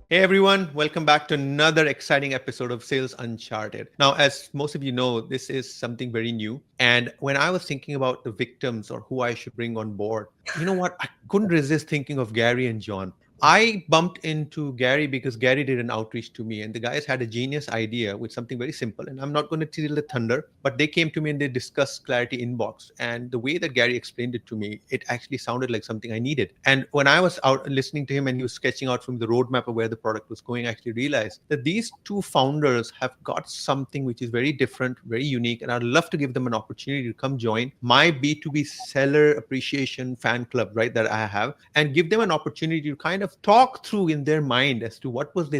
Hey everyone, welcome back to another exciting episode of Sales Uncharted. Now, as most of you know, this is something very new. And when I was thinking about the victims or who I should bring on board, you know what? I couldn't resist thinking of Gary and John. I bumped into Gary because Gary did an outreach to me, and the guys had a genius idea with something very simple. And I'm not going to steal the thunder, but they came to me and they discussed Clarity Inbox. And the way that Gary explained it to me, it actually sounded like something I needed. And when I was out listening to him and he was sketching out from the roadmap of where the product was going, I actually realized that these two founders have got something which is very different, very unique. And I'd love to give them an opportunity to come join my B2B seller appreciation fan club, right, that I have, and give them an opportunity to kind of talk through in their mind as to what was they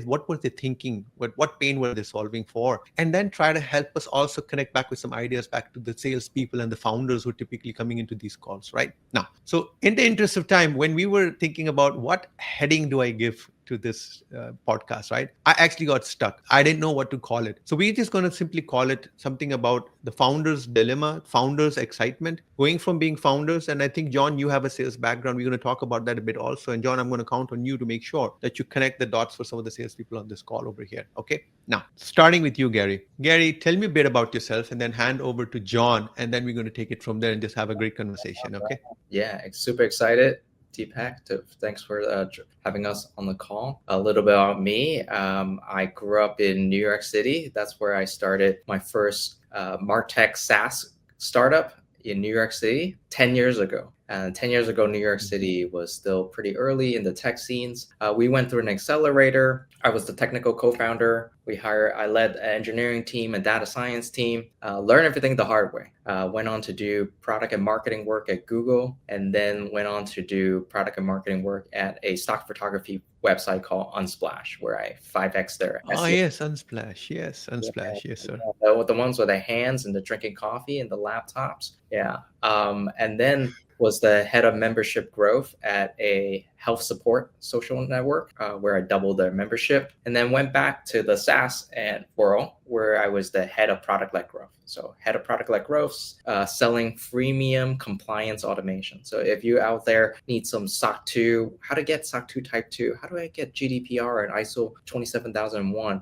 thinking, what pain were they solving for, and then try to help us also connect back with some ideas back to the salespeople and the founders who are typically coming into these calls right now. So in the interest of time, when we were thinking about what heading do I give to this podcast, right? I actually got stuck. I didn't know what to call it. So we're just going to simply call it something about the founder's dilemma, founder's excitement, going from being founders. And I think, John, you have a sales background. We're going to talk about that a bit also. And John, I'm going to count on you to make sure that you connect the dots for some of the salespeople on this call over here. Okay. Now, starting with you, Gary. Gary, tell me a bit about yourself and then hand over to John. And then we're going to take it from there and just have a great conversation. Okay. Yeah, super excited. Deepak, thanks for having us on the call. A little bit about me. I grew up in New York City. That's where I started my first MarTech SaaS startup in New York City 10 years ago. And 10 years ago, New York City was still pretty early in the tech scenes. We went through an accelerator. I was the technical co-founder. I led an engineering team and data science team, learned everything the hard way. Went on to do product and marketing work at Google, and then went on to do product and marketing work at a stock photography website called Unsplash, where I 5x their Oh, SEO. yes, Unsplash. Yes, Unsplash. Yes, sir. The ones with the hands and the drinking coffee and the laptops. Yeah. And then was the head of membership growth at a health support social network, where I doubled their membership, and then went back to the SaaS and world where I was the head of product-led growth. So head of product-led growth, selling freemium compliance automation. So if you out there need some SOC 2, how to get SOC 2 type 2, how do I get GDPR and ISO 27001,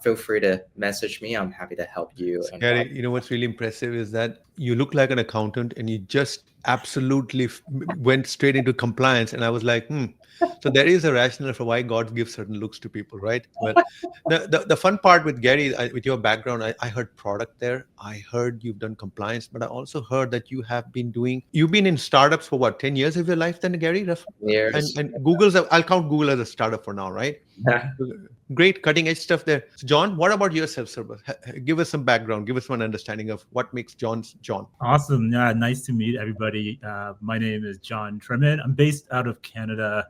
feel free to message me. I'm happy to help you. Gary, you know what's really impressive is that you look like an accountant and you just absolutely went straight into compliance. And I was like, So there is a rationale for why God gives certain looks to people, right? Well, the fun part with Gary, with your background, I heard product there. I heard you've done compliance, but I also heard that you've been in startups for what, 10 years of your life then, Gary? Years. And I'll count Google as a startup for now, right? Great cutting edge stuff there. So John, what about yourself, sir? Give us some background. Give us one understanding of what makes John. Awesome. Yeah, nice to meet everybody. My name is John Tremont. I'm based out of Canada,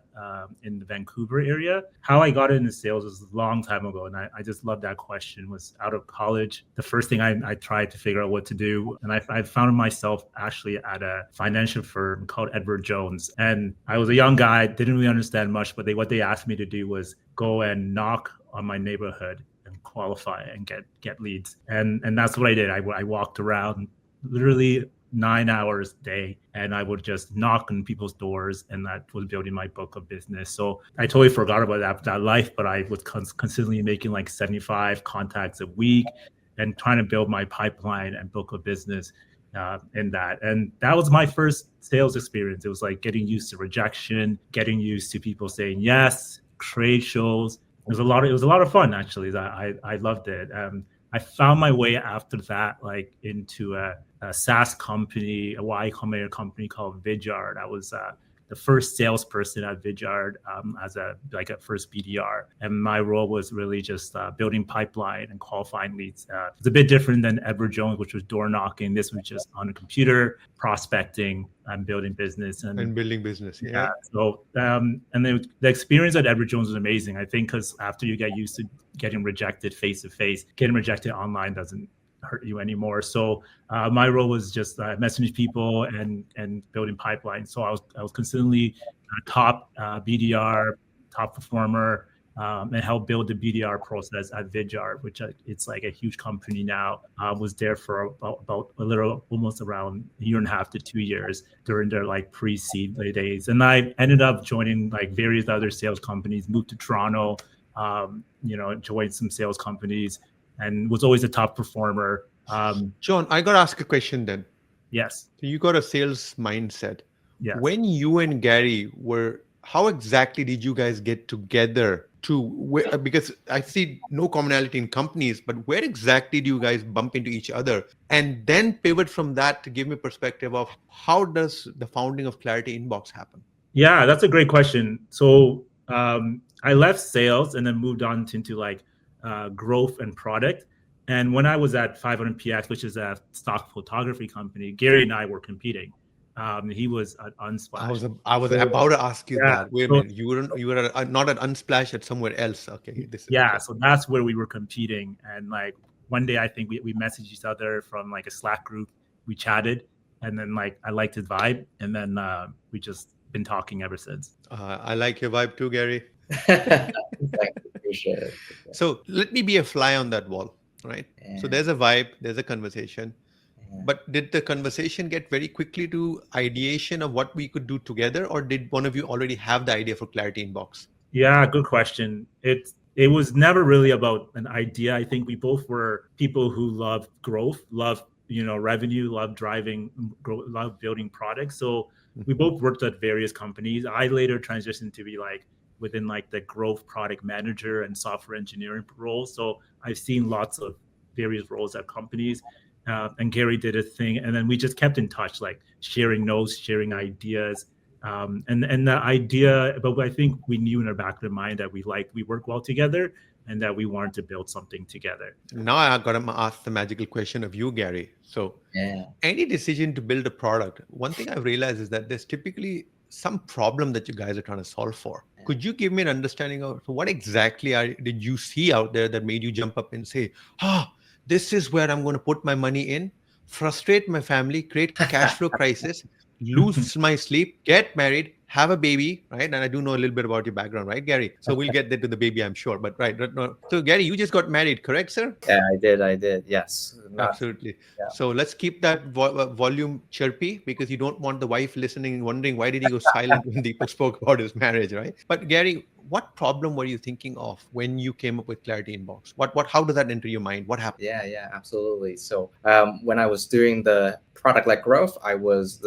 in the Vancouver area. How I got into sales was a long time ago, and I just love that question. Was out of college, the first thing I tried to figure out what to do, and I found myself actually at a financial firm called Edward Jones. And I was a young guy, didn't really understand much, but what they asked me to do was go and knock on my neighborhood and qualify and get leads. And that's what I did. I walked around literally 9 hours a day, and I would just knock on people's doors, and that was building my book of business. So I totally forgot about that life, but I was consistently making like 75 contacts a week and trying to build my pipeline and book of business in that. And that was my first sales experience. It was like getting used to rejection, getting used to people saying yes, trade shows. It was a lot of fun, actually. I loved it. I found my way after that, like into a SaaS company, a Y Combinator company called Vidyard. I was the first salesperson at Vidyard as a first BDR, and my role was really just building pipeline and qualifying leads. It's a bit different than Edward Jones, which was door knocking. This was just on a computer, prospecting and building business and building business. Yeah. So and then the experience at Edward Jones was amazing. I think because after you get used to getting rejected face to face, getting rejected online doesn't hurt you anymore. So my role was just messaging people and building pipelines. So I was consistently top BDR, top performer, and helped build the BDR process at Vidyard, which it's like a huge company now. Was there for about almost around a year and a half to 2 years during their like pre-seed days. And I ended up joining like various other sales companies, moved to Toronto, joined some sales companies and was always a top performer. John, I got to ask a question then. Yes. So you got a sales mindset. Yes. When you and Gary how exactly did you guys get together because I see no commonality in companies, but where exactly do you guys bump into each other? And then pivot from that to give me perspective of how does the founding of Clarity Inbox happen? Yeah, that's a great question. So I left sales and then moved on into like growth and product. And when I was at 500px, which is a stock photography company, Gary and I were competing. He was at Unsplash. I was about to ask you Yeah, that. Wait a minute, you were not at Unsplash, at somewhere else. Okay, so that's where we were competing. And like one day, I think we messaged each other from like a Slack group. We chatted, and then like I liked his vibe, and then we just been talking ever since. I like your vibe too, Gary. Appreciate it. So let me be a fly on that wall, right? Yeah. So there's a vibe, there's a conversation. But did the conversation get very quickly to ideation of what we could do together, or did one of you already have the idea for Clarity Inbox? Yeah, good question. It was never really about an idea. I think we both were people who love growth, love revenue, love driving, love building products. So we both worked at various companies. I later transitioned to be like within like the growth product manager and software engineering roles. So I've seen lots of various roles at companies. And Gary did a thing, and then we just kept in touch, like sharing notes, sharing ideas, and the idea. But I think we knew in our back of the mind that we work well together, and that we wanted to build something together. Now I got to ask the magical question of you, Gary. So, any decision to build a product, one thing I've realized is that there's typically some problem that you guys are trying to solve for. Could you give me an understanding of what exactly did you see out there that made you jump up and say, this is where I'm going to put my money in, frustrate my family, create cash flow crisis, lose my sleep, get married, have a baby, right? And I do know a little bit about your background, right, Gary? So we'll get there to the baby, I'm sure. But right. No. So Gary, you just got married, correct, sir? Yeah, I did. Yes. Absolutely. Yeah. So let's keep that volume chirpy, because you don't want the wife listening and wondering why did he go silent when Deepak spoke about his marriage, right? But Gary, what problem were you thinking of when you came up with Clarity Inbox? How did that enter your mind? What happened? Yeah, absolutely. So when I was doing the product-led growth, I was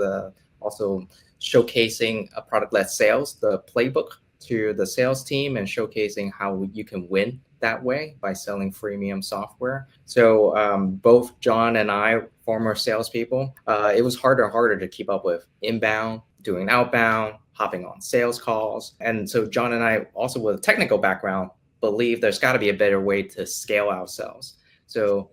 also showcasing a product-led sales, the playbook to the sales team, and showcasing how you can win that way by selling freemium software. So both John and I, former salespeople, it was harder and harder to keep up with inbound, doing outbound, hopping on sales calls. And so John and I, also with a technical background, believe there's got to be a better way to scale ourselves. So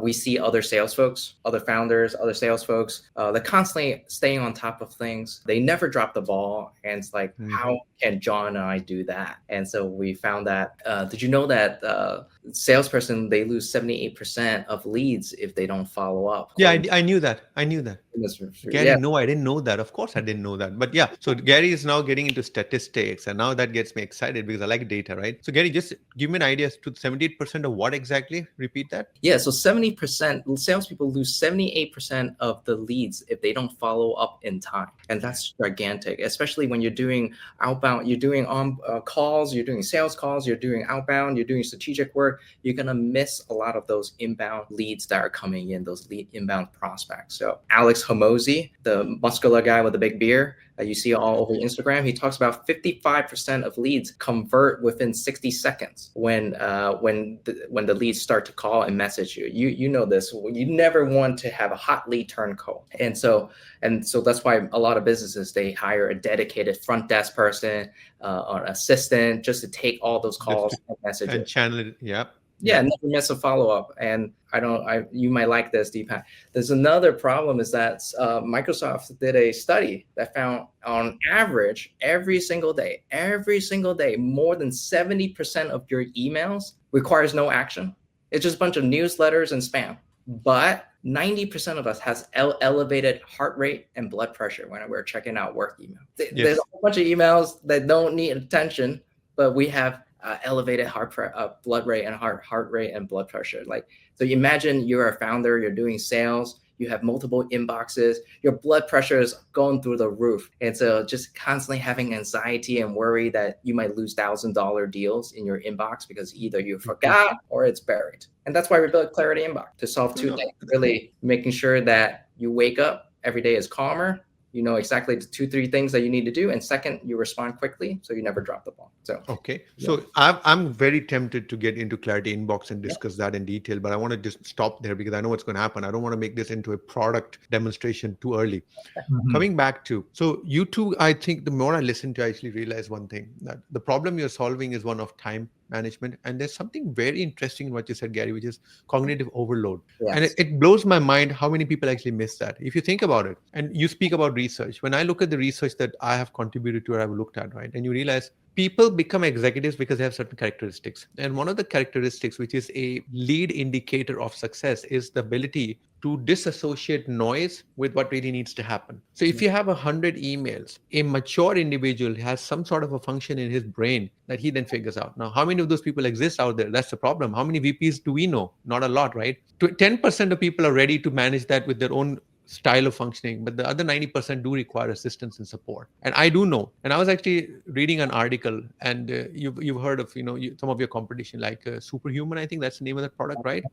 we see other sales folks, other founders, other sales folks, they're constantly staying on top of things. They never drop the ball. And it's like, how can John and I do that? And so we found that, did you know that salesperson, they lose 78% of leads if they don't follow up? Yeah, I knew that. Gary, no, I didn't know that. Of course, I didn't know that. But yeah, so Gary is now getting into statistics, and now that gets me excited because I like data, right? So Gary, just give me an idea to 78% of what exactly? Repeat that. Yeah, so 70%, salespeople lose 78% of the leads if they don't follow up in time. And that's gigantic, especially when you're doing outbound, you're doing on calls, you're doing sales calls, you're doing outbound, you're doing strategic work. You're going to miss a lot of those inbound leads that are coming in, those inbound prospects. So Alex Hormozi, the muscular guy with the big beard that you see all over Instagram, he talks about 55% of leads convert within 60 seconds when the leads start to call and message you. You know this. You never want to have a hot lead turn cold. And so that's why a lot of businesses, they hire a dedicated front desk person or assistant just to take all those calls and messages. And channel it. Yep. Yeah, never miss a follow-up. And you might like this, Deepak. There's another problem is that Microsoft did a study that found on average, every single day, more than 70% of your emails requires no action. It's just a bunch of newsletters and spam. But 90% of us has elevated heart rate and blood pressure when we're checking out work email. There's a whole bunch of emails that don't need attention, but we have elevated blood rate and heart rate and blood pressure. Like, so you imagine you're a founder, you're doing sales, you have multiple inboxes, your blood pressure is going through the roof. And so just constantly having anxiety and worry that you might lose $1,000 deals in your inbox because either you forgot or it's buried. And that's why we built Clarity Inbox to solve two things, really making sure that you wake up every day is calmer. You know exactly the 2-3 things that you need to do, and second, you respond quickly, so you never drop the ball. So okay, so I'm very tempted to get into Clarity Inbox and discuss that in detail, but I want to just stop there because I know what's going to happen. I don't want to make this into a product demonstration too early. Coming back to, so you two, I think the more I listen to, I actually realize one thing, that the problem you're solving is one of time management. And there's something very interesting in what you said, Gary, which is cognitive overload. And it blows my mind how many people actually miss that. If you think about it, and you speak about research, when I look at the research that I have contributed to or I've looked at, right, and you realize people become executives because they have certain characteristics. And one of the characteristics, which is a lead indicator of success, is the ability to disassociate noise with what really needs to happen. So if you have 100 emails, a mature individual has some sort of a function in his brain that he then figures out. Now, how many of those people exist out there? That's the problem. How many VPs do we know? Not a lot, right? 10% of people are ready to manage that with their own style of functioning, but the other 90% do require assistance and support. And I do know, and I was actually reading an article, and you've heard of some of your competition, like Superhuman, I think that's the name of that product, right?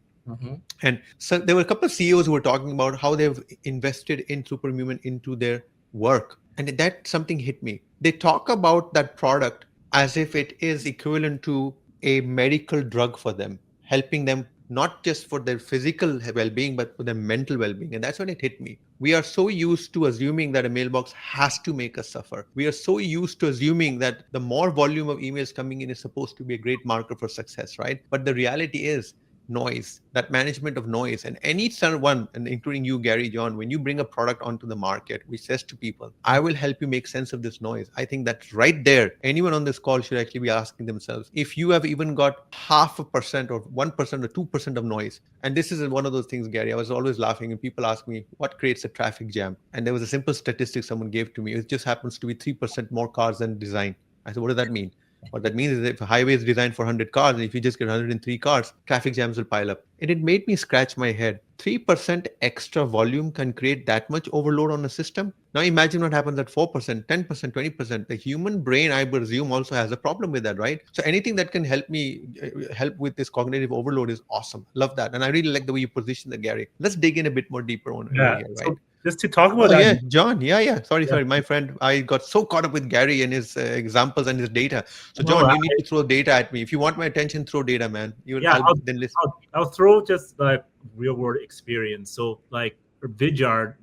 And so there were a couple of CEOs who were talking about how they've invested in Superhuman into their work, and that something hit me. They talk about that product as if it is equivalent to a medical drug for them, helping them not just for their physical well-being, but for their mental well-being. And that's when it hit me. We are so used to assuming that a mailbox has to make us suffer. We are so used to assuming that the more volume of emails coming in is supposed to be a great marker for success, right? But the reality is noise, that management of noise. And any one, and including you, Gary, John, when you bring a product onto the market, which says to people, I will help you make sense of this noise. I think that's right there. Anyone on this call should actually be asking themselves, if you have even got 0.5% or 1% or 2% of noise. And this is one of those things, Gary, I was always laughing and people ask me, what creates a traffic jam? And there was a simple statistic someone gave to me. It just happens to be 3% more cars than design. I said, what does that mean? What that means is that if a highway is designed for 100 cars, and if you just get 103 cars, traffic jams will pile up. And it made me scratch my head. 3% extra volume can create that much overload on a system. Now imagine what happens at 4%, 10%, 20%. The human brain, I presume, also has a problem with that, right? So anything that can help me help with this cognitive overload is awesome. Love that. And I really like the way you position that, Gary. Let's dig in a bit more deeper on it here, right? So just to talk about that. Yeah, John. Yeah. Sorry. My friend, I got so caught up with Gary and his examples and his data. So John, you need to throw data at me. If you want my attention, throw data, man. Then listen. I'll throw just like real world experience. So like Vidyard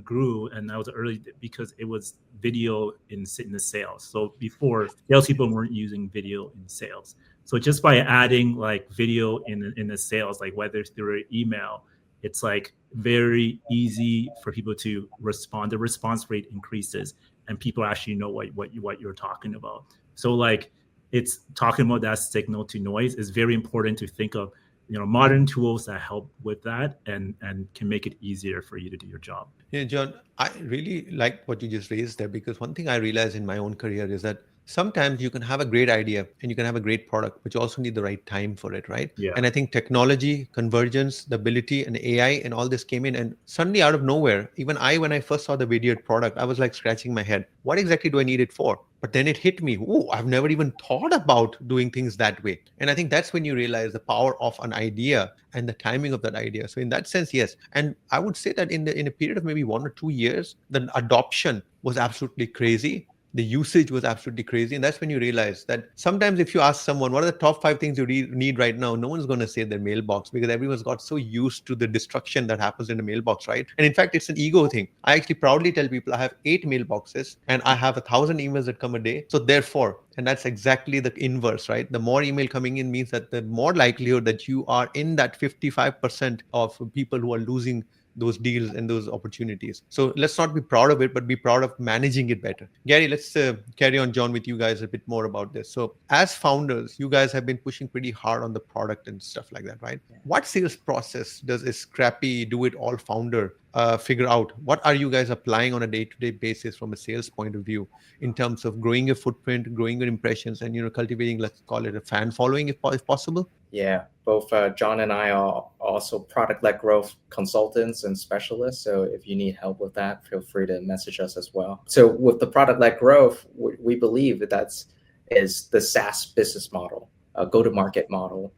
grew, and I was early because it was video in the sales. So before, salespeople weren't using video in sales. So just by adding like video in the sales, like whether it's through email, it's like very easy for people to respond. The response rate increases, and people actually know what you're talking about. So like it's talking about that signal to noise is very important to think of. Modern tools that help with that and can make it easier for you to do your job. Yeah, John, I really like what you just raised there, because one thing I realized in my own career is that sometimes you can have a great idea and you can have a great product, but you also need the right time for it, right? Yeah. And I think technology, convergence, the ability, and AI and all this came in, and suddenly out of nowhere, even when I first saw the video product, I was like scratching my head. What exactly do I need it for? But then it hit me. Oh, I've never even thought about doing things that way. And I think that's when you realize the power of an idea and the timing of that idea. So in that sense, yes. And I would say that in a period of maybe 1 or 2 years, the adoption was absolutely crazy. The usage was absolutely crazy. And that's when you realize that sometimes if you ask someone, what are the top 5 things you need right now? No one's going to say their mailbox, because everyone's got so used to the destruction that happens in a mailbox, right? And in fact, it's an ego thing. I actually proudly tell people I have 8 mailboxes and I have 1,000 emails that come a day. So therefore, and that's exactly the inverse, right? The more email coming in means that the more likelihood that you are in that 55% of people who are losing those deals and those opportunities. So let's not be proud of it, but be proud of managing it better. Gary, let's carry on, John, with you guys a bit more about this. So as founders, you guys have been pushing pretty hard on the product and stuff like that, right? Yeah. What sales process does a scrappy, do-it-all founder figure out what are you guys applying on a day-to-day basis from a sales point of view in terms of growing your footprint, growing your impressions, and cultivating, let's call it a fan following if possible. Yeah, both John and I are also product-led growth consultants and specialists. So if you need help with that, feel free to message us as well. So with the product-led growth, we believe that is the SaaS business model, go-to-market model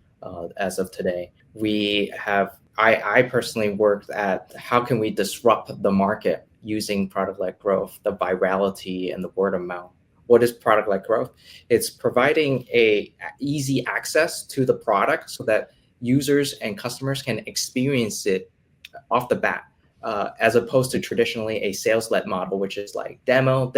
as of today. I personally worked at how can we disrupt the market using product-led growth, the virality and the word of mouth. What is product-led growth? It's providing a easy access to the product so that users and customers can experience it off the bat, as opposed to traditionally a sales-led model, which is like demo,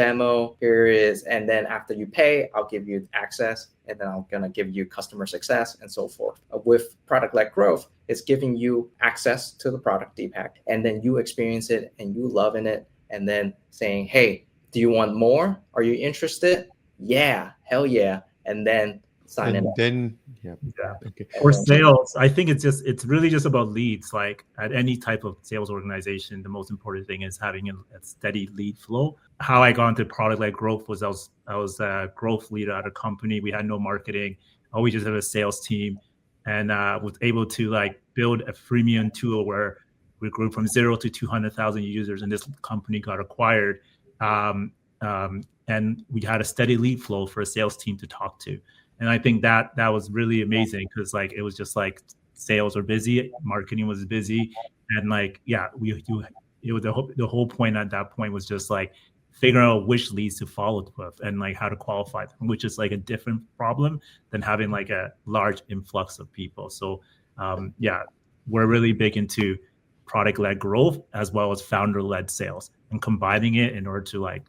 here it is, and then after you pay, I'll give you access, and then I'm gonna give you customer success and so forth. With product-led growth, it's giving you access to the product, Deepak, and then you experience it and you love in it, and then saying, hey, do you want more? Are you interested? Yeah, hell yeah. And then sign And it up. then, yeah. Yeah. Okay. For sales, I think it's really just about leads. Like at any type of sales organization, the most important thing is having a steady lead flow. How I got into product-led growth was I was a growth leader at a company. We had no marketing. We just had a sales team, and was able to like build a freemium tool where we grew from 0 to 200,000 users, and this company got acquired. And we had a steady lead flow for a sales team to talk to. And I think that was really amazing because like it was just like sales were busy, marketing was busy, and like it was the whole point at that point was just like figuring out which leads to follow up with and like how to qualify them, which is like a different problem than having like a large influx of people. So we're really big into product-led growth as well as founder-led sales and combining it in order to like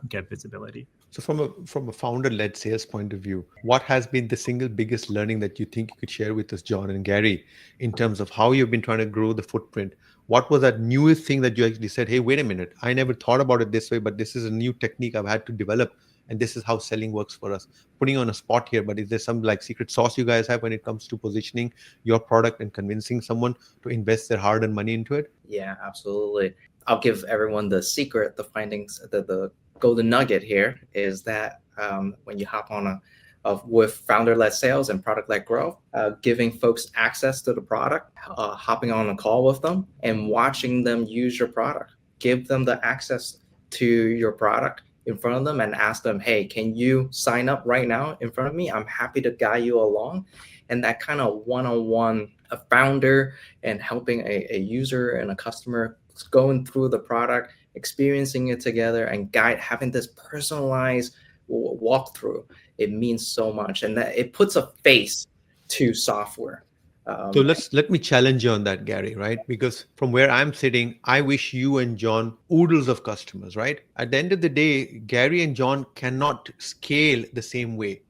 get visibility. So from a founder-led sales point of view, what has been the single biggest learning that you think you could share with us, John and Gary, in terms of how you've been trying to grow the footprint? What was that newest thing that you actually said, hey, wait a minute, I never thought about it this way, but this is a new technique I've had to develop, and this is how selling works for us? Putting you on a spot here, but is there some like secret sauce you guys have when it comes to positioning your product and convincing someone to invest their hard-earned money into it? Yeah, absolutely. I'll give everyone the secret, the findings, the golden nugget here is that when you hop on with founder-led sales and product-led growth, giving folks access to the product, hopping on a call with them and watching them use your product, give them the access to your product in front of them and ask them, hey, can you sign up right now in front of me? I'm happy to guide you along. And that kind of one-on-one, a founder and helping a user and a customer going through the product, experiencing it together and having this personalized walkthrough, it means so much, and that it puts a face to software. So let me challenge you on that, Gary, right? Because from where I'm sitting, I wish you and John oodles of customers, right? At the end of the day, Gary and John cannot scale the same way.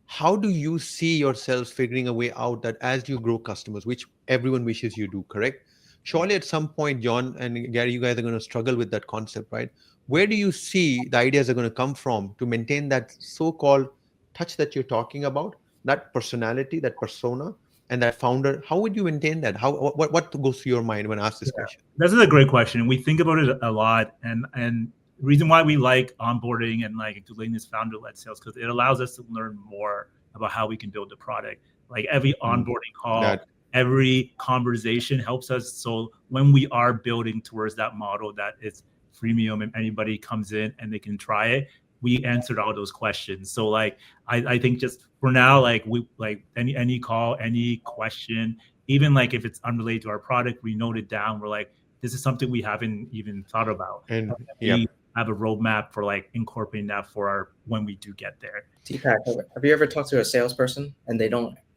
How do you see yourselves figuring a way out that as you grow customers, which everyone wishes you do, correct? Surely at some point, John and Gary, you guys are going to struggle with that concept, right? Where do you see the ideas are going to come from to maintain that so-called touch that you're talking about, that personality, that persona, and that founder? How would you maintain that? What goes through your mind when I ask this question? This is a great question. We think about it a lot, and reason why we like onboarding and like doing this founder-led sales because it allows us to learn more about how we can build the product. Like every onboarding call, every conversation helps us. So when we are building towards that model that is freemium and anybody comes in and they can try it, we answered all those questions. So like I think just for now, like we like any call, any question, even like if it's unrelated to our product, we note it down. We're like, this is something we haven't even thought about. And we have a roadmap for like incorporating that for when we do get there. Deepak, have you ever talked to a salesperson and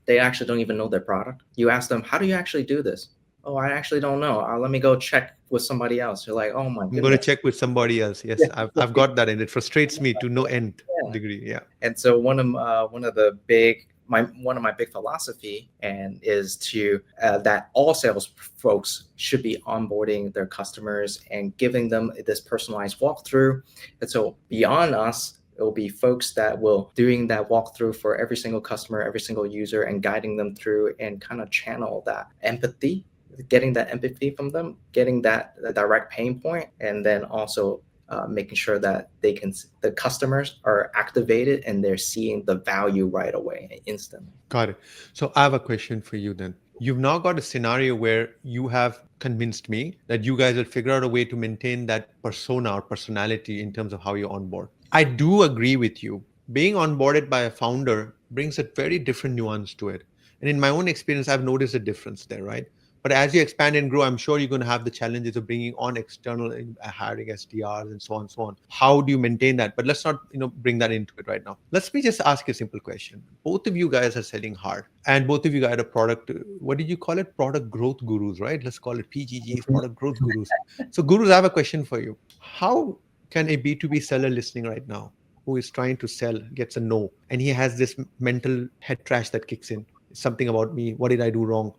they actually don't even know their product? You ask them, how do you actually do this? Oh, I actually don't know. Let me go check with somebody else. You're like, oh my goodness. I'm going to check with somebody else. Yes, yeah. I've got that, and it frustrates me to no end degree. Yeah. And so one of my big philosophy is to that all sales folks should be onboarding their customers and giving them this personalized walkthrough. And so beyond us, it will be folks that will doing that walkthrough for every single customer, every single user, and guiding them through and kind of channel that empathy getting that empathy from them, getting that direct pain point, and then also making sure that the customers are activated and they're seeing the value right away, instantly. Got it. So I have a question for you then. You've now got a scenario where you have convinced me that you guys will figure out a way to maintain that persona or personality in terms of how you onboard. I do agree with you. Being onboarded by a founder brings a very different nuance to it. And in my own experience, I've noticed a difference there, right? But as you expand and grow, I'm sure you're going to have the challenges of bringing on external hiring SDRs and so on and so on. How do you maintain that? But let's not, bring that into it right now. Let me just ask you a simple question. Both of you guys are selling hard, and both of you got a product. What did you call it? Product growth gurus, right? Let's call it PGGs, product growth gurus. So, gurus, I have a question for you. How can a B2B seller listening right now, who is trying to sell, gets a no, and he has this mental head trash that kicks in? Something about me. What did I do wrong?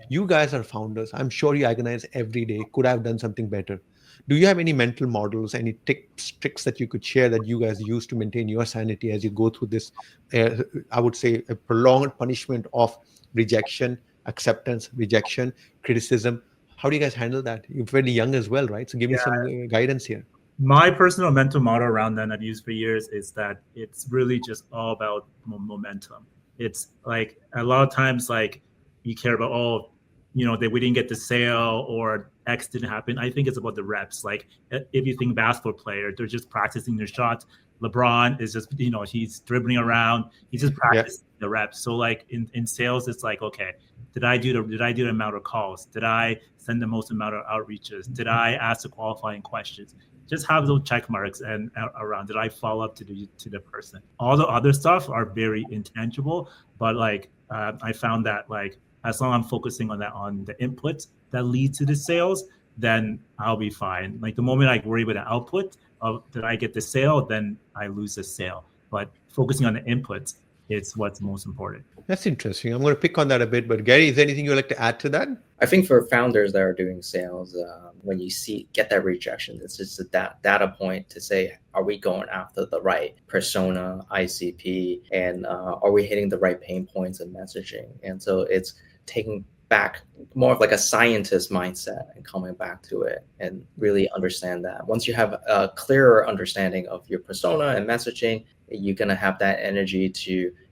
You guys are founders. I'm sure you agonize every day. Could I have done something better? Do you have any mental models, any tricks that you could share that you guys use to maintain your sanity as you go through this, I would say, a prolonged punishment of rejection, acceptance, rejection, criticism? How do you guys handle that? You're very young as well, right? So give me some guidance here. My personal mental model around that I've used for years is that it's really just all about momentum. It's like a lot of times, like you care about, that we didn't get the sale or X didn't happen. I think it's about the reps. Like if you think basketball player, they're just practicing their shots. LeBron is just, he's dribbling around. He's just practicing the reps. So like in sales, it's like, okay, did I do the amount of calls? Did I send the most amount of outreaches? Did I ask the qualifying questions? Just have those check marks and around. Did I follow up to the person? All the other stuff are very intangible, but like I found that like as long as I'm focusing on the inputs that lead to the sales, then I'll be fine. Like the moment I worry about the output of did I get the sale, then I lose the sale. But focusing on the inputs, it's what's most important. That's interesting. I'm going to pick on that a bit, but Gary, is there anything you'd like to add to that? I think for founders that are doing sales, when you get that rejection, it's just a data point to say, are we going after the right persona, ICP, and are we hitting the right pain points and messaging? And so it's taking back more of like a scientist mindset and coming back to it and really understand that. Once you have a clearer understanding of your persona and messaging, you're going to have that energy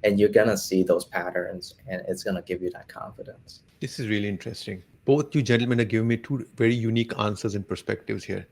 and you're going to see those patterns, and it's going to give you that confidence. This is really interesting. Both you gentlemen are giving me two very unique answers and perspectives here.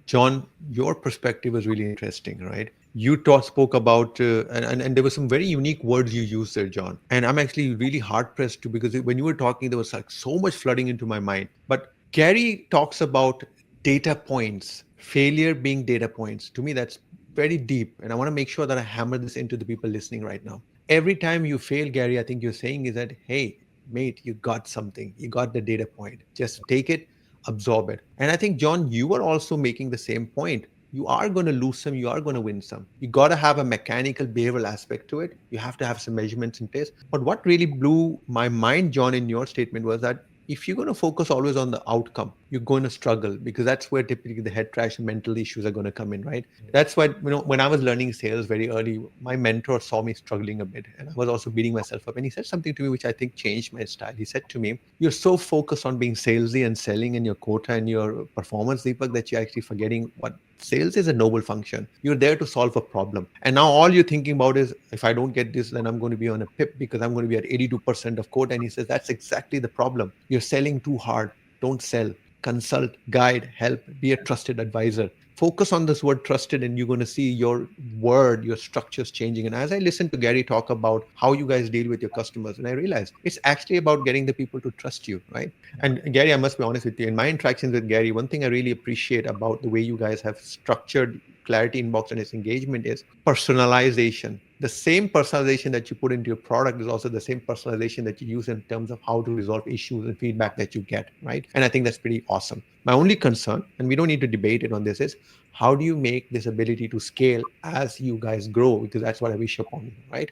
John, your perspective was really interesting, right? You spoke about, and there were some very unique words you used there, John. And I'm actually really hard pressed to, because when you were talking, there was like so much flooding into my mind. But Gary talks about data points, failure being data points. To me, that's very deep. And I want to make sure that I hammer this into the people listening right now. Every time you fail, Gary, I think you're saying is that, hey, mate, you got something. You got the data point. Just take it, absorb it. And I think, John, you were also making the same point. You are going to lose some, you are going to win some. You got to have a mechanical behavioral aspect to it. You have to have some measurements in place. But what really blew my mind, John, in your statement was that if you're going to focus always on the outcome, you're going to struggle, because that's where typically the head trash and mental issues are going to come in, right? That's why, when I was learning sales very early, my mentor saw me struggling a bit, and I was also beating myself up. And he said something to me which I think changed my style. He said to me, you're so focused on being salesy and selling and your quota and your performance, Deepak, that you're actually forgetting what sales is. A noble function. You're there to solve a problem. And now all you're thinking about is, if I don't get this, then I'm going to be on a pip because I'm going to be at 82% of quota. And he says, that's exactly the problem. You're selling too hard. Don't sell. Consult, guide, help, be a trusted advisor. Focus on this word trusted, and you're going to see your word, your structures changing. And as I listened to Gary talk about how you guys deal with your customers, and I realized it's actually about getting the people to trust you, right? And Gary, I must be honest with you, in my interactions with Gary, one thing I really appreciate about the way you guys have structured Clarity Inbox and its engagement is personalization. The same personalization that you put into your product is also the same personalization that you use in terms of how to resolve issues and feedback that you get, right? And I think that's pretty awesome. My only concern, and we don't need to debate it on this, is how do you make this ability to scale as you guys grow? Because that's what I wish upon you, right?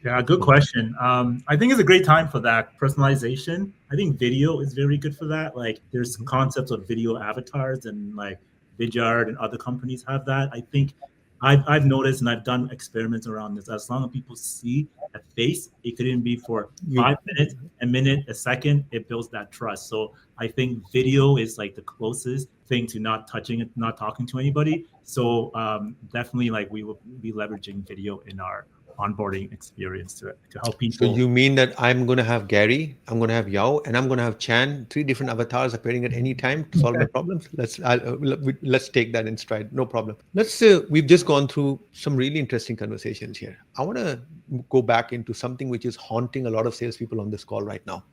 Yeah, good question. I think it's a great time for that personalization. I think video is very good for that. Like there's concepts of video avatars, and like Vidyard and other companies have that. I think I've noticed, and I've done experiments around this. As long as people see a face, it could even be for You 5 minutes, a minute, a second. It builds that trust. So I think video is like the closest thing to not touching it, not talking to anybody. So definitely, like we will be leveraging video in our onboarding experience to help So people. you mean that I'm going to have Gary, I'm going to have Yao, and I'm going to have Chan, three different avatars appearing at any time to solve my problems? Let's take that in stride. No problem. We've just gone through some really interesting conversations here. I want to go back into something which is haunting a lot of salespeople on this call right now.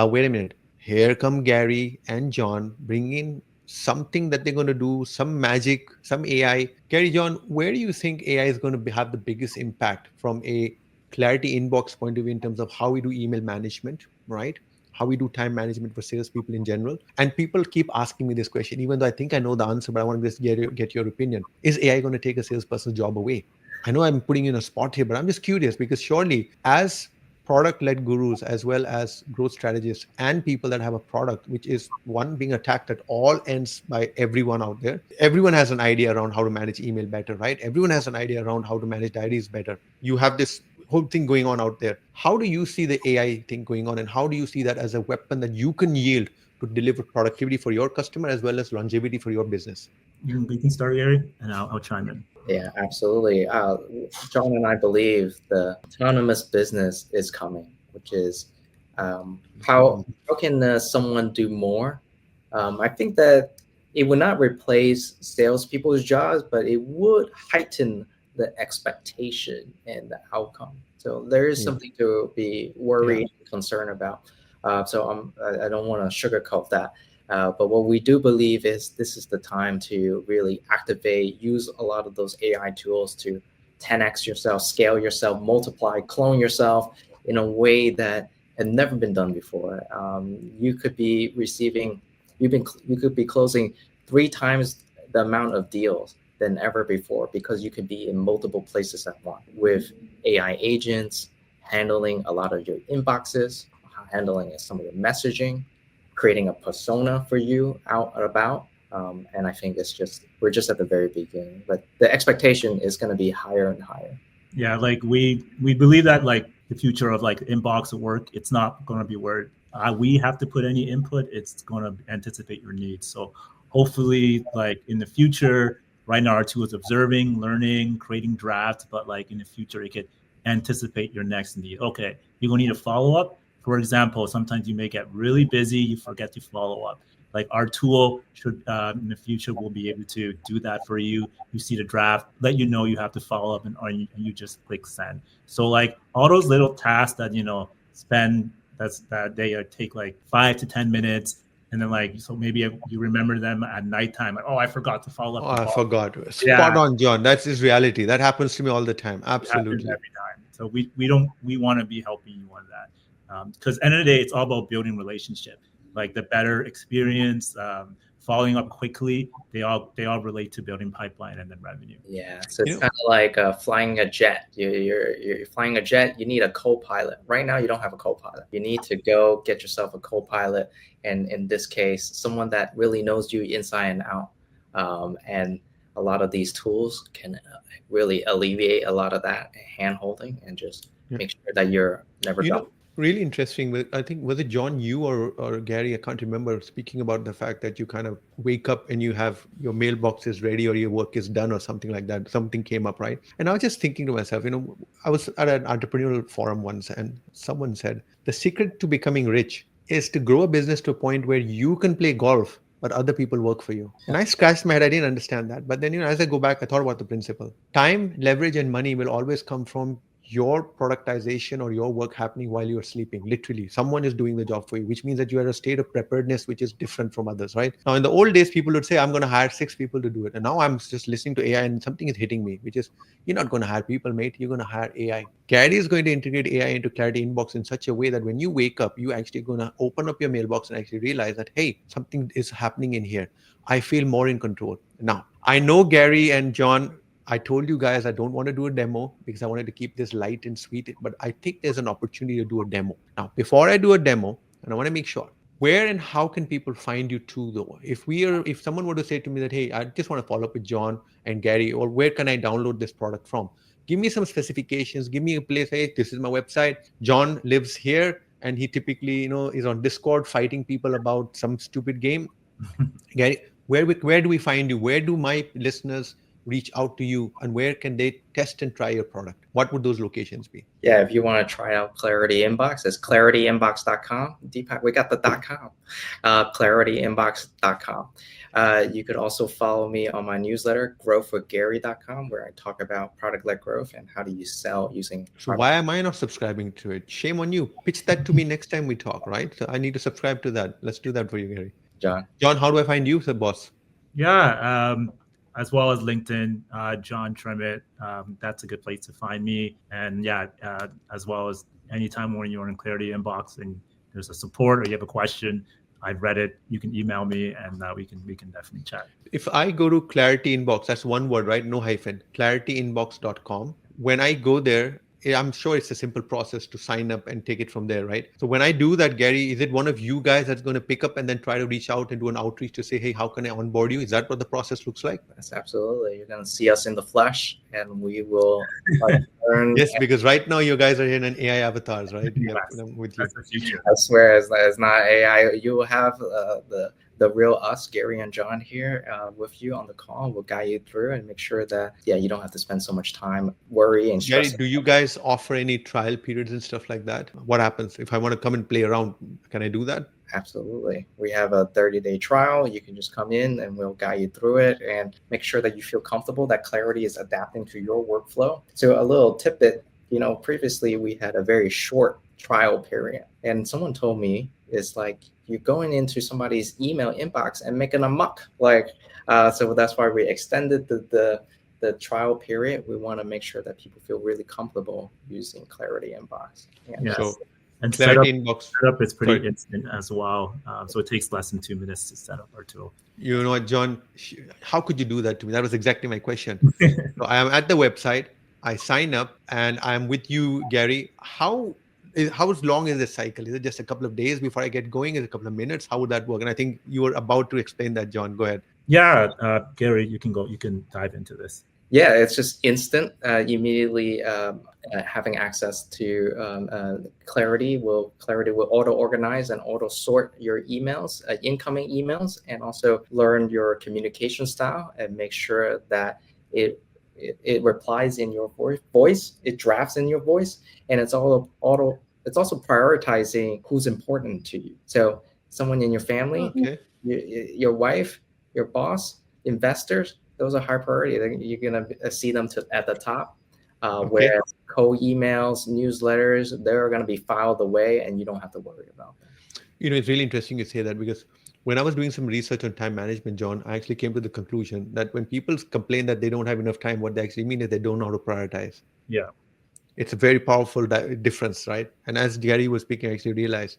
Wait a minute. Here come Gary and John bringing something that they're going to do, some magic, some AI. Gary, John, where do you think AI is going to have the biggest impact from a clarity inbox point of view in terms of how we do email management, right? How we do time management for salespeople in general. And people keep asking me this question, even though I think I know the answer, but I want to just get your opinion. Is AI going to take a salesperson's job away? I know I'm putting you in a spot here, but I'm just curious because surely as product-led gurus as well as growth strategists and people that have a product which is one being attacked at all ends by everyone out there. Everyone has an idea around how to manage email better, right? Everyone has an idea around how to manage diaries better. You have this whole thing going on out there. How do you see the AI thing going on, and how do you see that as a weapon that you can yield to deliver productivity for your customer as well as longevity for your business? You can start, Gary, and I'll chime in. Yeah, absolutely. John and I believe the autonomous business is coming, which is how can someone do more? I think that it would not replace salespeople's jobs, but it would heighten the expectation and the outcome. So there is something to be worried, concerned about. I don't want to sugarcoat that. But what we do believe is this is the time to really activate, use a lot of those AI tools to 10x yourself, scale yourself, multiply, clone yourself in a way that had never been done before. You could be you could be closing 3 times the amount of deals than ever before because you could be in multiple places at once with AI agents handling a lot of your inboxes, handling some of the messaging, creating a persona for you out and about. And I think we're just at the very beginning, but the expectation is going to be higher and higher. Yeah, like we believe that like the future of like inbox work, it's not going to be where we have to put any input. It's going to anticipate your needs. So hopefully, like in the future, right now our tool is observing, learning, creating drafts, but like in the future, it could anticipate your next need. Okay, you're going to need a follow up. For example, sometimes you may get really busy, you forget to follow up. Like our tool should in the future will be able to do that for you. You see the draft, let you know you have to follow up, and you just click send. So like all those little tasks that spend that they take like 5 to 10 minutes, and then like so maybe you remember them at nighttime. Like, oh, I forgot to follow up. Oh, I forgot. Spot on, John. That's his reality. That happens to me all the time. Absolutely. Every time. So we want to be helping you on that. Because end of the day, it's all about building relationship. Like the better experience, following up quickly, they all relate to building pipeline and then revenue. Yeah, so it's kind of like flying a jet. You're flying a jet. You need a co-pilot. Right now, you don't have a co-pilot. You need to go get yourself a co-pilot, and in this case, someone that really knows you inside and out. And a lot of these tools can really alleviate a lot of that hand holding and just make sure that you're never done. Really interesting. I think, was it John, you or Gary, I can't remember, speaking about the fact that you kind of wake up and you have your mailbox is ready or your work is done or something like that. Something came up, right? And I was just thinking to myself, I was at an entrepreneurial forum once and someone said, the secret to becoming rich is to grow a business to a point where you can play golf, but other people work for you. And I scratched my head. I didn't understand that. But then, as I go back, I thought about the principle. Time, leverage, and money will always come from your productization or your work happening while you're sleeping. Literally, someone is doing the job for you, which means that you are in a state of preparedness, which is different from others, right? Now, in the old days, people would say, I'm going to hire 6 people to do it. And now I'm just listening to AI and something is hitting me, which is, you're not going to hire people, mate. You're going to hire AI. Gary is going to integrate AI into Clarity Inbox in such a way that when you wake up, you actually going to open up your mailbox and actually realize that, hey, something is happening in here. I feel more in control. Now, I know Gary and John, I told you guys I don't want to do a demo because I wanted to keep this light and sweet, but I think there's an opportunity to do a demo. Now, before I do a demo, and I want to make sure, where and how can people find you too, though? If someone were to say to me that, hey, I just want to follow up with John and Gary, or where can I download this product from? Give me some specifications. Give me a place. Hey, this is my website. John lives here, and he typically, is on Discord fighting people about some stupid game. Gary, where do we find you? Where do my listeners reach out to you, and where can they test and try your product? What would those locations be? Yeah, if you want to try out Clarity Inbox, it's clarityinbox.com. Deepak, we got the .com. Clarityinbox.com. You could also follow me on my newsletter, growthwithgary.com, where I talk about product-led growth and how do you sell using. So why am I not subscribing to it? Shame on you. Pitch that to me next time we talk, right? So I need to subscribe to that. Let's do that for you, Gary. John, how do I find you, the boss? Yeah, as well as LinkedIn, John Tremett. That's a good place to find me. And yeah, as well as anytime when you're in Clarity Inbox and there's a support or you have a question, I've read it. You can email me and we can definitely chat. If I go to Clarity Inbox, that's one word, right? No hyphen. clarityinbox.com. When I go there, I'm sure it's a simple process to sign up and take it from there, right? So when I do that, Gary, is it one of you guys that's going to pick up and then try to reach out and do an outreach to say, hey, how can I onboard you? Is that what the process looks like? That's absolutely. You're going to see us in the flesh, and we will learn. Yes, because right now you guys are in an AI avatars, right? Yes, with you. That's the future. I swear, it's not AI. You will have the real us, Gary and John here with you on the call. We'll guide you through and make sure that, you don't have to spend so much time worrying and Gary, stressing. do you guys offer any trial periods and stuff like that? What happens if I want to come and play around? Can I do that? Absolutely. We have a 30-day trial. You can just come in and we'll guide you through it and make sure that you feel comfortable, that Clarity is adapting to your workflow. So a little tidbit, previously we had a very short trial period, and someone told me it's like you're going into somebody's email inbox and making a muck. So that's why we extended the trial period. We want to make sure that people feel really comfortable using Clarity Inbox. Yes. So, and Clarity Inbox. setup is pretty instant as well. So it takes less than 2 minutes to set up our tool. You know what, John, how could you do that to me? That was exactly my question. So I am at the website, I sign up, and I'm with you, Gary. How long is the cycle? Is it just a couple of days before I get going? Is it a couple of minutes? How would that work? And I think you were about to explain that, John. Go ahead. Yeah, Gary, you can dive into this. Yeah, it's just instant. Immediately having access to Clarity will auto-organize and auto-sort your emails, incoming emails, and also learn your communication style and make sure that it replies in your voice, it drafts in your voice, and it's also prioritizing who's important to you. So someone in your family, your wife, your boss, investors, those are high priority. You're going to see them at the top. Whereas cold emails, newsletters, they're going to be filed away and you don't have to worry about them. It's really interesting you say that, because when I was doing some research on time management, John, I actually came to the conclusion that when people complain that they don't have enough time, what they actually mean is they don't know how to prioritize. Yeah. It's a very powerful difference, right? And as Gary was speaking, I actually realized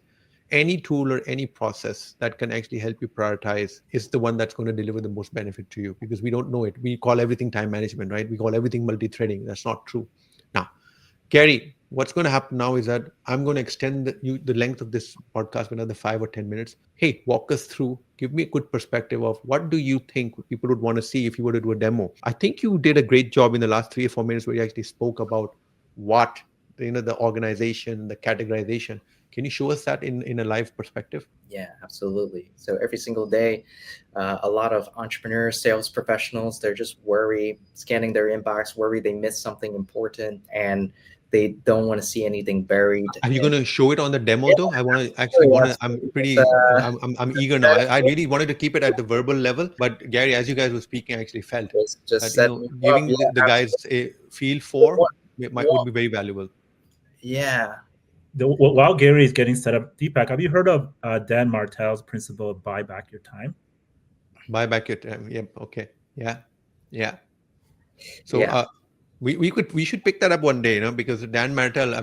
any tool or any process that can actually help you prioritize is the one that's going to deliver the most benefit to you, because we don't know it. We call everything time management, right? We call everything multi-threading. That's not true. Now, Gary, what's going to happen now is that I'm going to extend the length of this podcast by another 5 or 10 minutes. Hey, walk us through, give me a good perspective of what do you think people would want to see if you were to do a demo. I think you did a great job in the last 3 or 4 minutes where you actually spoke about what, the organization, the categorization. Can you show us that in a live perspective? Yeah, absolutely. So every single day, a lot of entrepreneurs, sales professionals, they're just worried, scanning their inbox, worried they missed something important, and they don't want to see anything buried. Are you going to show it on the demo though? I I'm eager now. I really wanted to keep it at the verbal level, but Gary, as you guys were speaking, I actually felt that, giving the guys a feel for would be very valuable. Yeah. While Gary is getting set up, Deepak, have you heard of Dan Martell's principle of buy back your time? Buy back your time. Yep. Okay. Yeah. So we should pick that up one day, because Dan Martell,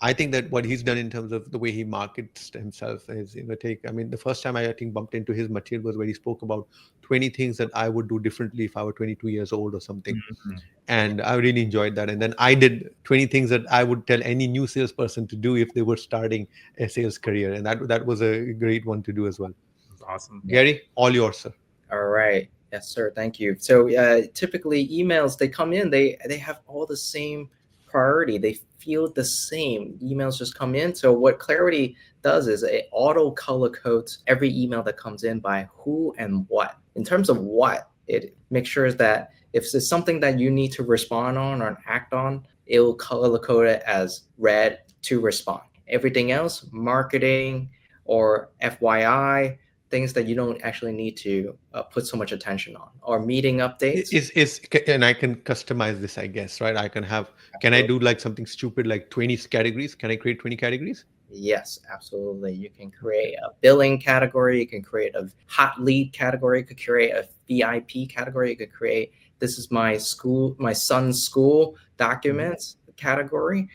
I think that what he's done in terms of the way he markets himself is, the first time I think bumped into his material was where he spoke about 20 things that I would do differently if I were 22 years old or something. Mhm. And I really enjoyed that. And then I did 20 things that I would tell any new salesperson to do if they were starting a sales career. And that was a great one to do as well. That's awesome. Yeah. Gary, all yours, sir. All right. Yes, sir. Thank you. So typically emails, they come in, they have all the same priority. They feel the same. Emails just come in. So what Clarity does is it auto color codes every email that comes in by who and what. In terms of what, it makes sure that if it's something that you need to respond on or act on, it will color code it as red to respond. Everything else, marketing or FYI, things that you don't actually need to put so much attention on, or meeting updates. And I can customize this, I guess, right? Can I do like something stupid like 20 categories? Can I create 20 categories? Yes, absolutely. You can create a billing category. You can create a hot lead category. You could create a VIP category. You could create, this is my son's school documents category.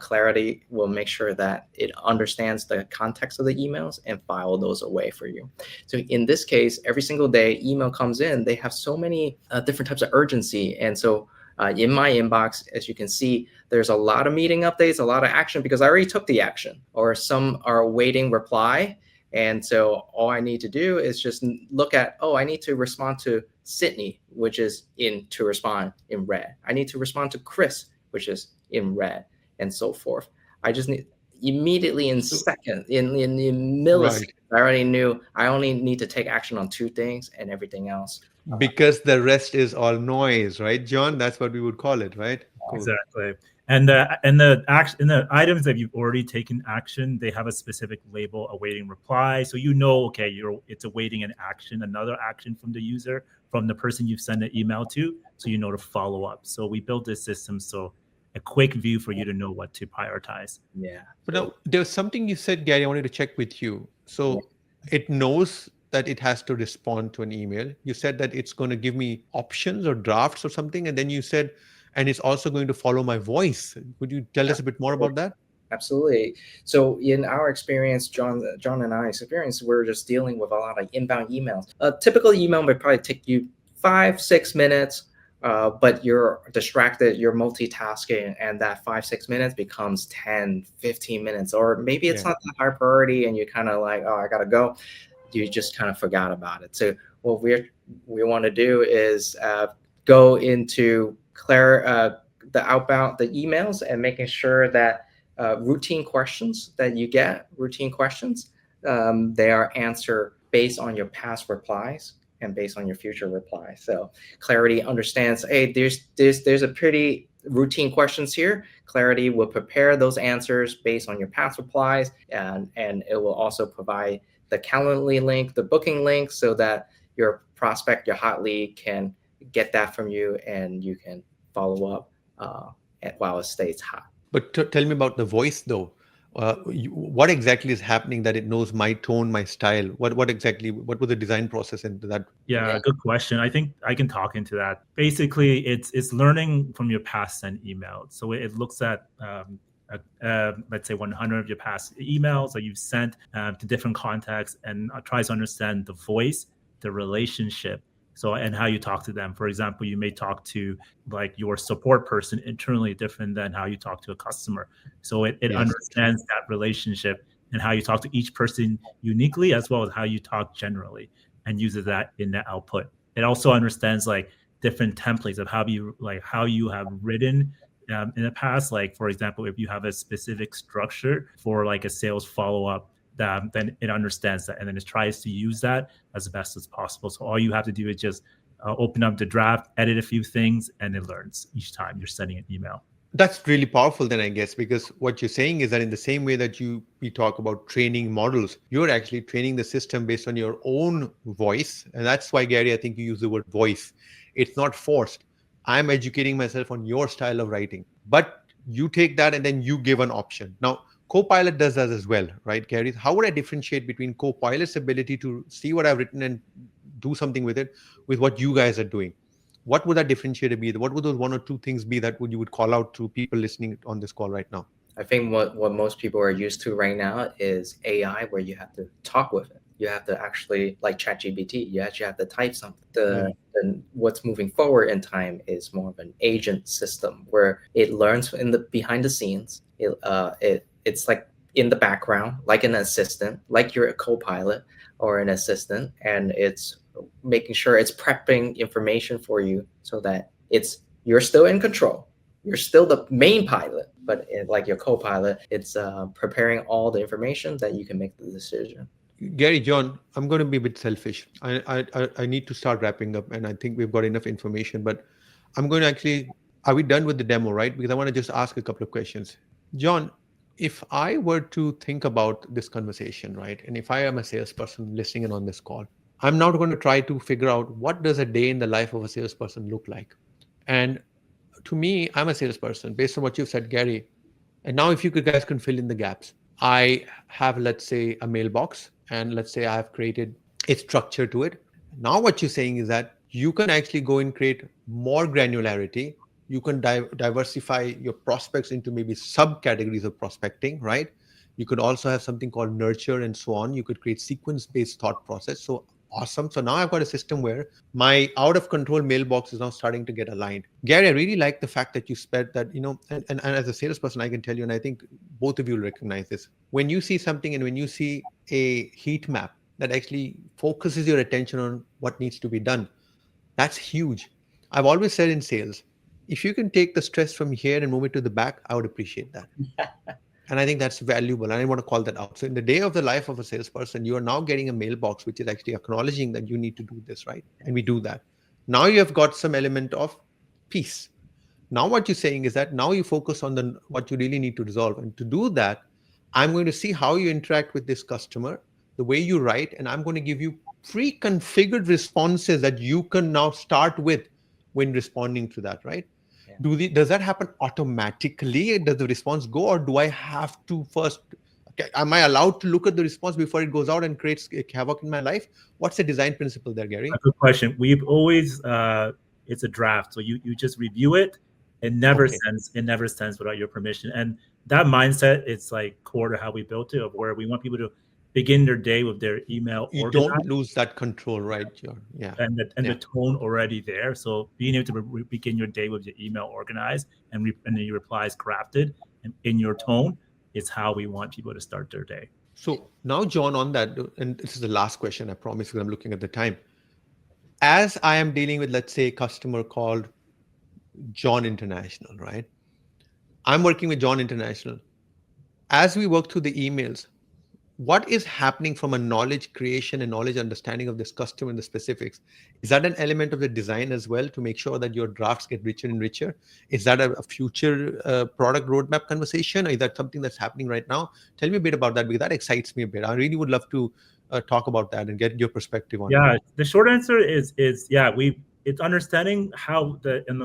Clarity will make sure that it understands the context of the emails and file those away for you. So in this case, every single day email comes in, they have so many different types of urgency. And so in my inbox, as you can see, there's a lot of meeting updates, a lot of action because I already took the action, or some are awaiting reply. And so all I need to do is just look at, I need to respond to Sydney, which is to respond in red. I need to respond to Chris, which is in red, and so forth. I just need immediately in seconds, in milliseconds, right. I already knew I only need to take action on 2 things and everything else. Because the rest is all noise, right, John? That's what we would call it, right? Cool. Exactly. And the items that you've already taken action, they have a specific label awaiting reply. So it's awaiting another action from the user, from the person you've sent an email to, so you know to follow up. So we built this system so a quick view for you to know what to prioritize. Yeah. But now there's something you said, Gary, I wanted to check with you. So it knows that it has to respond to an email. You said that it's going to give me options or drafts or something. And then you said, and it's also going to follow my voice. Would you tell us a bit more about that? Absolutely. So in our experience, John and I's experience, we're just dealing with a lot of inbound emails. A typical email would probably take you 5-6 minutes, but you're distracted, you're multitasking, and that 5-6 minutes becomes 10-15 minutes, or maybe it's not that high priority and you're kind of like, I gotta go. You just kind of forgot about it. So what we want to do is go into the emails and making sure that routine questions that you get, they are answered based on your past replies and based on your future replies. So Clarity understands, hey, there's a pretty routine questions here. Clarity will prepare those answers based on your past replies, and it will also provide the Calendly link, the booking link, so that your prospect, your hot lead, can get that from you and you can follow up while it stays hot. But tell me about the voice though. What exactly is happening that it knows my tone, my style? What was the design process into that? Yeah, good question. I think I can talk into that. Basically, it's learning from your past sent emails. So it looks at let's say 100 of your past emails that you've sent to different contexts, and tries to understand the voice, the relationship, and how you talk to them. For example, you may talk to like your support person internally different than how you talk to a customer. So it understands that relationship and how you talk to each person uniquely, as well as how you talk generally, and uses that in the output. It also understands like different templates of how you have written in the past. Like, for example, if you have a specific structure for like a sales follow-up, then it understands that, and then it tries to use that as best as possible. So all you have to do is just open up the draft, edit a few things, and it learns each time you're sending an email. That's really powerful then, I guess, because what you're saying is that in the same way that we talk about training models, you're actually training the system based on your own voice. And that's why, Gary, I think you use the word voice. It's not forced. I'm educating myself on your style of writing, but you take that and then you give an option. Now, Copilot does that as well, right, Gary? How would I differentiate between Copilot's ability to see what I've written and do something with it with what you guys are doing? What would that differentiator be? What would those 1 or 2 things be that you would call out to people listening on this call right now? I think what most people are used to right now is AI, where you have to talk with it. You have to actually, like ChatGPT, you actually have to type something. The what's moving forward in time is more of an agent system where it learns in the behind the scenes. It's like in the background, like an assistant, like you're a co-pilot or an assistant, and it's making sure it's prepping information for you so that you're still in control. You're still the main pilot, but like your co-pilot, it's preparing all the information that you can make the decision. Gary, John, I'm going to be a bit selfish. I need to start wrapping up, and I think we've got enough information. But I'm going to actually, are we done with the demo, right? Because I want to just ask a couple of questions. John, if I were to think about this conversation, right, and if I am a salesperson listening in on this call, I'm now going to try to figure out what does a day in the life of a salesperson look like. And to me, I'm a salesperson based on what you've said, Gary. And now, if you guys can fill in the gaps, I have, let's say, a mailbox, and let's say I have created a structure to it. Now, what you're saying is that you can actually go and create more granularity. You can diversify your prospects into maybe subcategories of prospecting, right? You could also have something called nurture and so on. You could create sequence-based thought process. So awesome. So now I've got a system where my out of control mailbox is now starting to get aligned. Gary, I really like the fact that you said that, and as a salesperson, I can tell you, and I think both of you will recognize this. When you see something and when you see a heat map that actually focuses your attention on what needs to be done, that's huge. I've always said in sales, if you can take the stress from here and move it to the back, I would appreciate that. And I think that's valuable. And I want to call that out. So in the day of the life of a salesperson, you are now getting a mailbox, which is actually acknowledging that you need to do this, right? And we do that. Now you have got some element of peace. Now what you're saying is that now you focus on what you really need to resolve. And to do that, I'm going to see how you interact with this customer, the way you write, and I'm going to give you pre-configured responses that you can now start with when responding to that, right? Yeah. Does that happen automatically? Does the response go, or do I have to first? Okay, am I allowed to look at the response before it goes out and creates havoc in my life? What's the design principle there, Gary? A good question. We've always it's a draft, so you just review it. It never sends without your permission, and that mindset, it's like core to how we built it, of where we want people to begin their day with their email. You don't lose that control, right? Yeah. And the tone already there. So being able to begin your day with your email organized and your replies crafted and in your tone is how we want people to start their day. So now, John, on that, and this is the last question, I promise, because I'm looking at the time. As I am dealing with, let's say, a customer called John International, right? I'm working with John International. As we work through the emails, what is happening from a knowledge creation and knowledge understanding of this customer and the specifics? Is that an element of the design as well to make sure that your drafts get richer and richer? Is that a future product roadmap conversation? Or is that something that's happening right now? Tell me a bit about that, because that excites me a bit. I really would love to talk about that and get your perspective on it. Yeah, the short answer is it's understanding how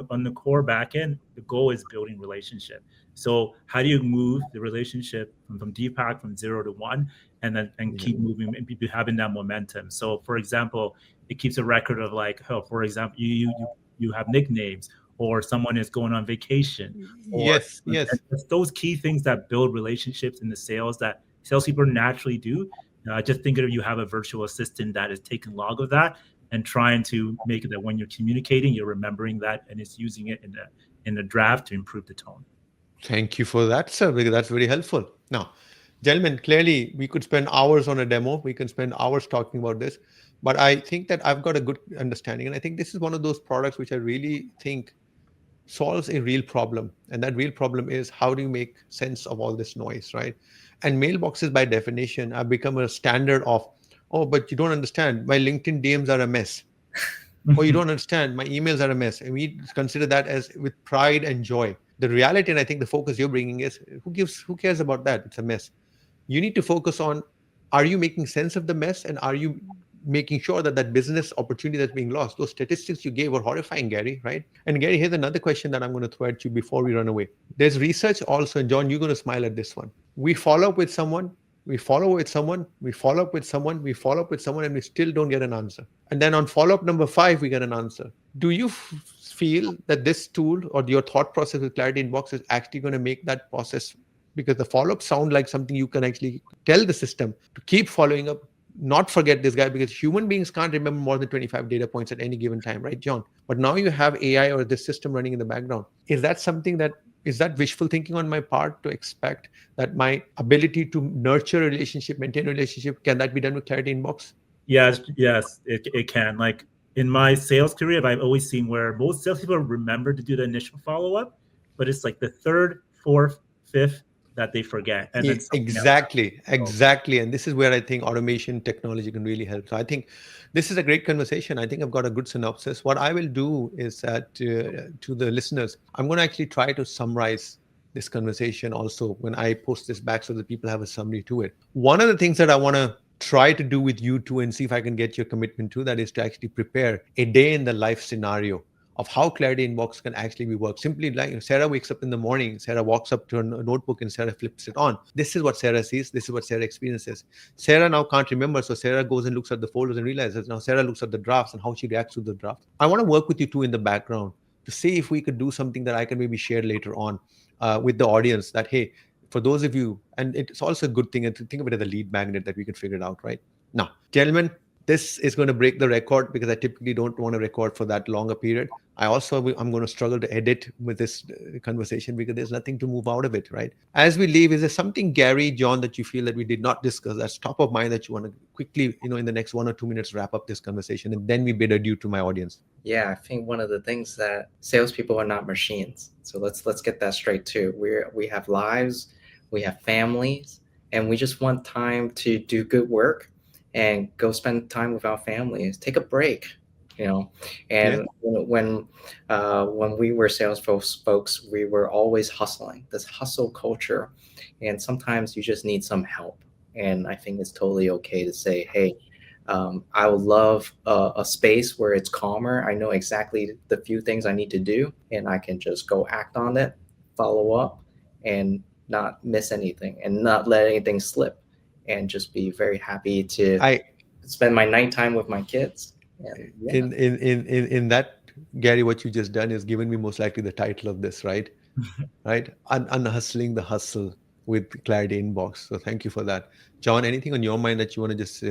on the core backend, the goal is building relationship. So how do you move the relationship from Deepak from 0 to 1 and keep moving and having that momentum? So for example, it keeps a record of like, for example, you have nicknames, or someone is going on vacation. Yes. It's those key things that build relationships in the sales that salespeople naturally do. Just think of, you have a virtual assistant that is taking log of that and trying to make it that when you're communicating, you're remembering that and it's using it in the draft to improve the tone. Thank you for that, sir, because that's very helpful. Now, gentlemen, clearly we could spend hours on a demo. We can spend hours talking about this, but I think that I've got a good understanding. And I think this is one of those products which I really think solves a real problem. And that real problem is, how do you make sense of all this noise, right? And mailboxes by definition have become a standard of, oh, but you don't understand, my LinkedIn DMs are a mess. Or you don't understand, my emails are a mess. And we consider that as with pride and joy. The reality, and I think the focus you're bringing is, who cares about that? It's a mess. You need to focus on, are you making sense of the mess? And are you making sure that business opportunity that's being lost? Those statistics you gave were horrifying, Gary, right? And Gary, here's another question that I'm going to throw at you before we run away. There's research also, and John, you're going to smile at this one. We follow up with someone, we follow up with someone, we follow up with someone, we follow up with someone, and we still don't get an answer. And then on follow-up number 5, we get an answer. Do you feel that this tool or your thought process with Clarity Inbox is actually going to make that process because the follow-up sound like something you can actually tell the system to keep following up, not forget this guy, because human beings can't remember more than 25 data points at any given time, right, John? But now you have AI or this system running in the background. Is that something that is that wishful thinking on my part to expect that my ability to nurture a relationship, maintain a relationship, can that be done with Clarity Inbox? Yes, it can. Like in my sales career, I've always seen where most salespeople remember to do the initial follow-up, but it's like the third, fourth, fifth that they forget, and then something else Exactly, happens. exactly. And this is where I think automation technology can really help. So I think this is a great conversation. I think I've got a good synopsis. What I will do is that to the listeners, I'm going to actually try to summarize this conversation also when I post this back so that people have a summary to it. One of the things that I want to try to do with you too and see if I can get your commitment to that is to actually prepare a day in the life scenario of how Clarity Inbox can actually be worked. Simply like Sarah wakes up in the morning, Sarah walks up to her notebook and Sarah flips it on. This is what Sarah sees. This is what Sarah experiences. Sarah now can't remember. So Sarah goes and looks at the folders and realizes now Sarah looks at the drafts and how she reacts to the draft. I want to work with you too in the background to see if we could do something that I can maybe share later on with the audience that, hey, for those of you, and it's also a good thing, and to think of it as a lead magnet that we can figure it out, right? Now, gentlemen, this is going to break the record because I typically don't want to record for that long a period. I'm going to struggle to edit with this conversation because there's nothing to move out of it, right? As we leave, is there something, Gary, John, that you feel that we did not discuss that's top of mind that you want to quickly, in the next 1 or 2 minutes, wrap up this conversation, and then we bid adieu to my audience? Yeah, I think one of the things that salespeople are not machines. So let's get that straight too. We have lives, we have families, and we just want time to do good work and go spend time with our families. Take a break, And Yeah. when we were sales folks, we were always hustling. This hustle culture, and sometimes you just need some help. And I think it's totally okay to say, hey. I would love a space where it's calmer. I know exactly the few things I need to do, and I can just go act on it, follow up, and not miss anything and not let anything slip, and just be very happy to spend my nighttime with my kids. And, yeah. In that, Gary, what you just done is given me most likely the title of this, right? Right? Unhustling the hustle with Clarity Inbox. So thank you for that. John, anything on your mind that you want to just,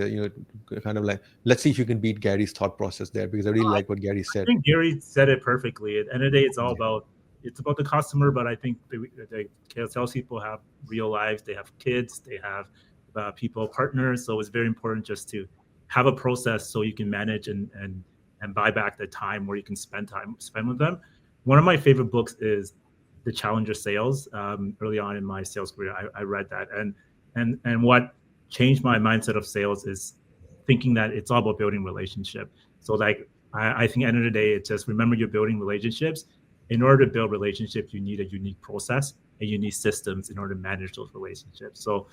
kind of like, let's see if you can beat Gary's thought process there, because I really like what Gary said. I think Gary said it perfectly. At the end of the day, it's about the customer, but I think the salespeople have real lives. They have kids. They have people, partners. So it's very important just to have a process so you can manage and buy back the time where you can spend with them. One of my favorite books is The Challenger Sales. Early on in my sales career, I read that, and what changed my mindset of sales is thinking that it's all about building relationship. So like I think at the end of the day, it's just remember you're building relationships. In order to build relationships, you need a unique process and you need systems in order to manage those relationships. So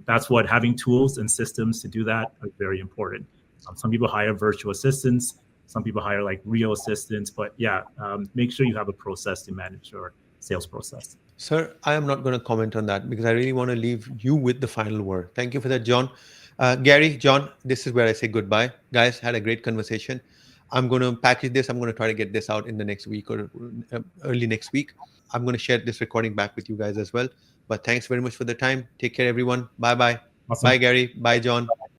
that's what having tools and systems to do that are very important. Some people hire virtual assistants, some people hire like real assistants, but make sure you have a process to manage your sales process. Sir, I am not going to comment on that because I really want to leave you with the final word. Thank you for that, John. Gary, John, this is where I say goodbye. Guys, had a great conversation. I'm going to package this. I'm going to try to get this out in the next week or early next week. I'm going to share this recording back with you guys as well. But thanks very much for the time. Take care, everyone. Bye-bye. Awesome. Bye, Gary. Bye, John.